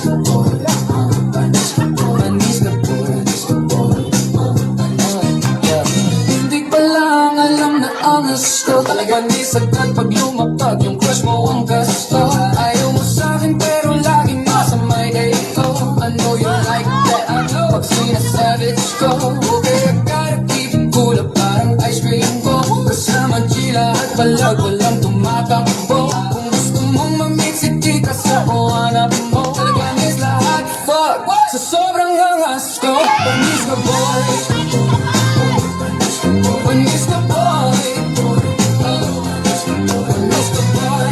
Hindi pa lang alam na ang gusto talaga ni sagad pag lumapag yung crush mo ang gusto. Ayaw mo sa'kin pero laging nasa may day ko. I know you like that, I know pag sinasavage ko. Okay, I gotta keep it cool parang ice cream ko. Kasama Gila at palag walang tumatakbo. Kung gusto mong mamix ikita sa hanap mo. Talagang is lahat fuck sa sobrang angas ko. Panis ka boy, panis ka boy, panis ka boy, panis ka boy.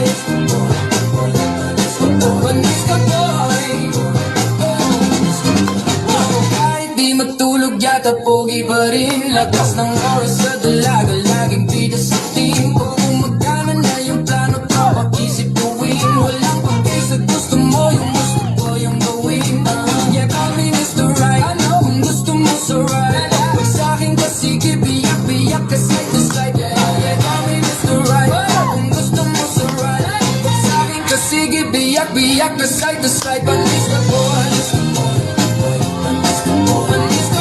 Kahit di matulog yata pogi pa rin. Lakas ng oras sa dalaga laging bida sa team. Kung magkana na yung plano tropa isip gawin. Walang pagkay sa gusto mo yung gusto ko yung gawin. Yeah, call me Mr. Right. Kung gusto mo sa right, pag sa'kin kasi biyak-biyak ka side to side. Yeah, call me Mr. Right. Kung gusto mo sa right, pag sa'kin kasi biyak-biyak ka side to side. Panis ka boy, panis ka boy, panis ka boy, panis ka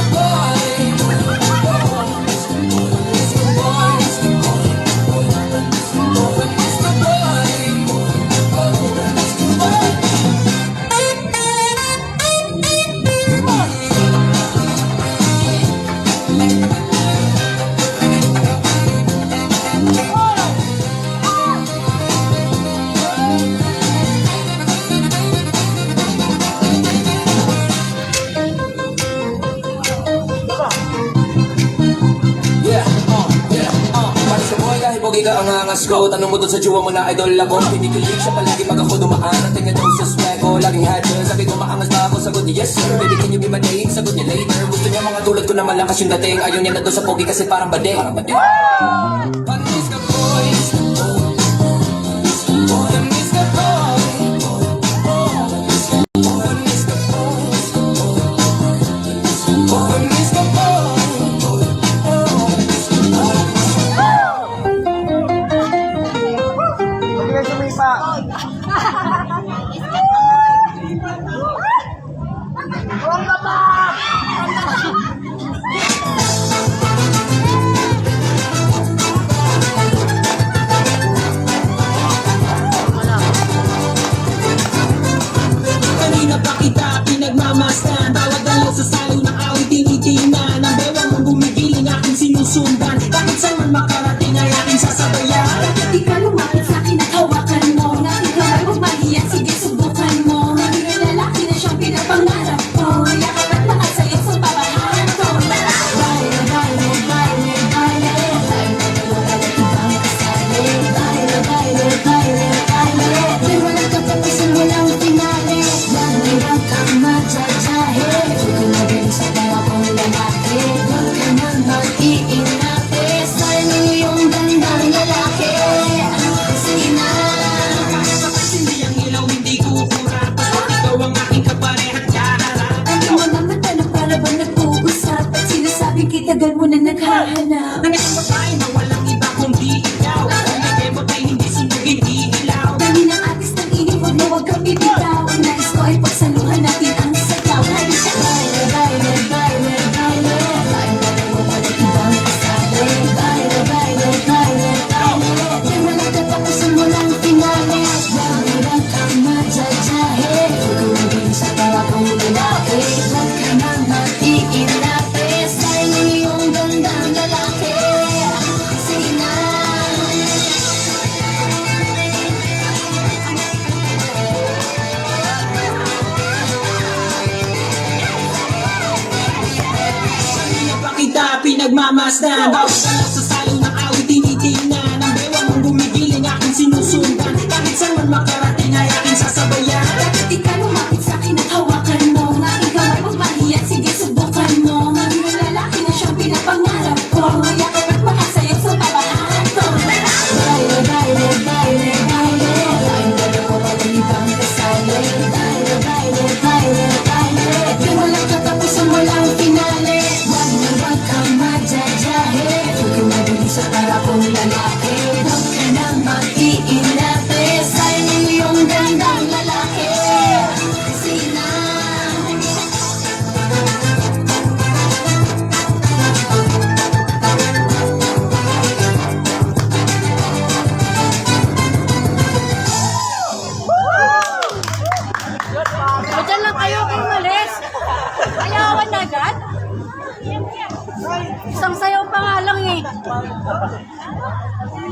pogi ka ang angas ko. Tanong mo dun sa jowa mo na idol ako. Pinikilig siya palagi pag ako dumaan. Ang tingin daw sa swag ko, laging hater. Sabi ko maangas ba ako, sagot niya yes sir. Baby can you be my date, sagot niya later. Gusto niya mga tulad ko na malakas yung dating. Ayaw niya na doon sa pogi kasi parang bade. Panis ka boy, panis ka boy, panis ka boy, panis ka boy. Kanina pa kita pinagmamasdan. Bawat dalaw sa sayo ng awit tinitingnan. Ang bewa mong gumigiling aking sinusundan. Bakit saan man makarating ay aking sasabayan. Bakit di ka lumapit sa'kin at hawakan mo? Nang ikaw ay magmahiyan, sige subukan mo. Maging lalaki na siyang pinapangarap ko. Yakap at makasayaw sa pabahan ko. Baile, baile, baile, baile. Tayo na dalawa at ibang kasali. Baile, baile, baile, baile. Di walang katapusan, walang finale. Huwag kang madyajahe. Huwag kang mabilis sa tawa kong lalaki. Huwag ka nang mag-iinate. Sa'yo yung gandang lalaki. Sige na. Hindi ang ilaw, hindi kukura. Basta ikaw ang aking kaparehat kaharap. Ano mo naman tanong para ba nag-uusap? At sinasabi kitagal mo na naghahanap. Ang isang babae na walang iba kundi ikaw. Ang nagebo tayo hindi sundugin, iilaw. Dami ng atis ng inig, huwag na huwag kang bibitaw. Ang nais ko ay pagsaluhan natin ang sayaw. Hali siya. Baile, baile, baile, baile. Tayo na dalawa at ibang kasali. Baile, baile, baile, baile. Di walang katapusan, walang finale. Huwag kang madyajahe. Huwag kang mabilis sa tawa kong lalaki. Huwag ka nang mag-iinate. Sa'yo yung gandang lalaki. Sige na. Kanina pa kita pinagmamasdan. Bawat dalaw sa sayo ng awit tinitingnan. Ang bewa mong gumigiling aking sinusundan. Bakit saan man makarating ay aking sasabayan. Bakit di ka lumapit sa'kin at hawakan mo? Na ikaw ay magmahiyan, sige subukan mo. Maging lalaki na siyang pinapangarap ko. Yakap at makasayaw sa pabahan ko. Baile, baile, baile, baile. Tayong dalawa at ibang kasali. Baile, baile, baile, baile. Di walang katapusan, walang finale. Huwag na huwag kang madyajahe. Huwag ka na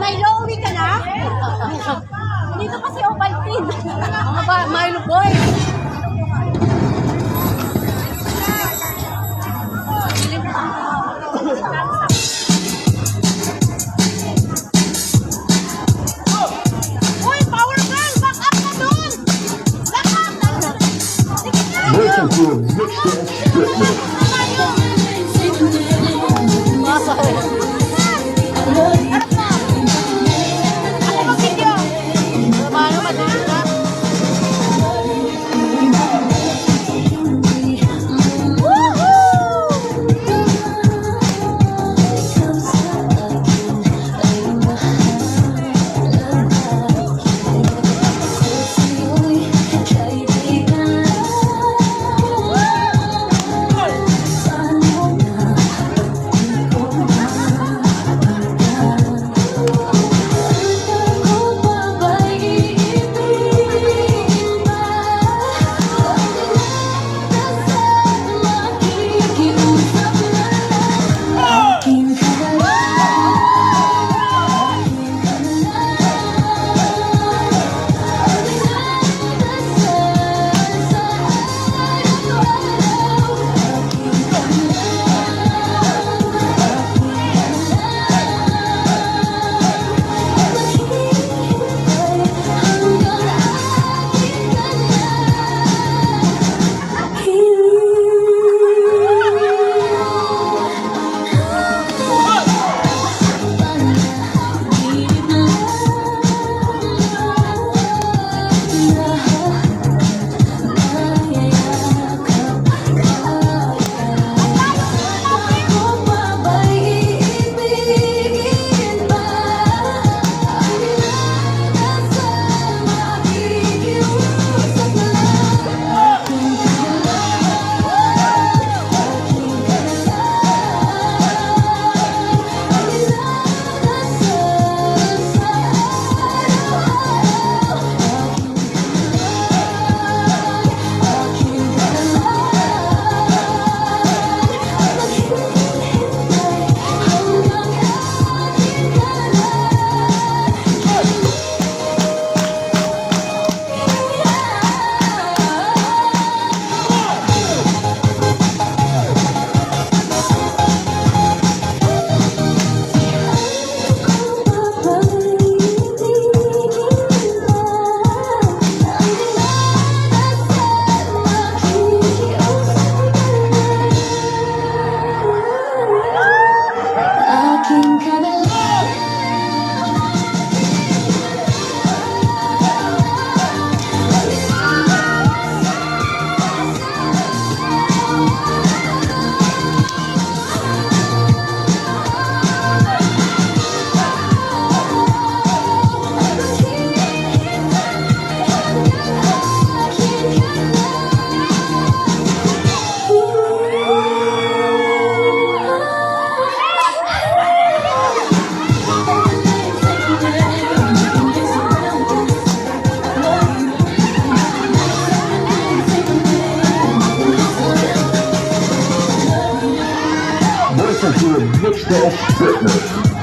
Milo, uwi ka na? Dito kasi Ovaltine. Mga ba, Milo boy. Uy, power girl! Back up na dun! Back up! Sige na! Welcome to a mixed off fitness. Harap na! Ako mag-video! Paano madali na? Welcome to a mixed off fitness.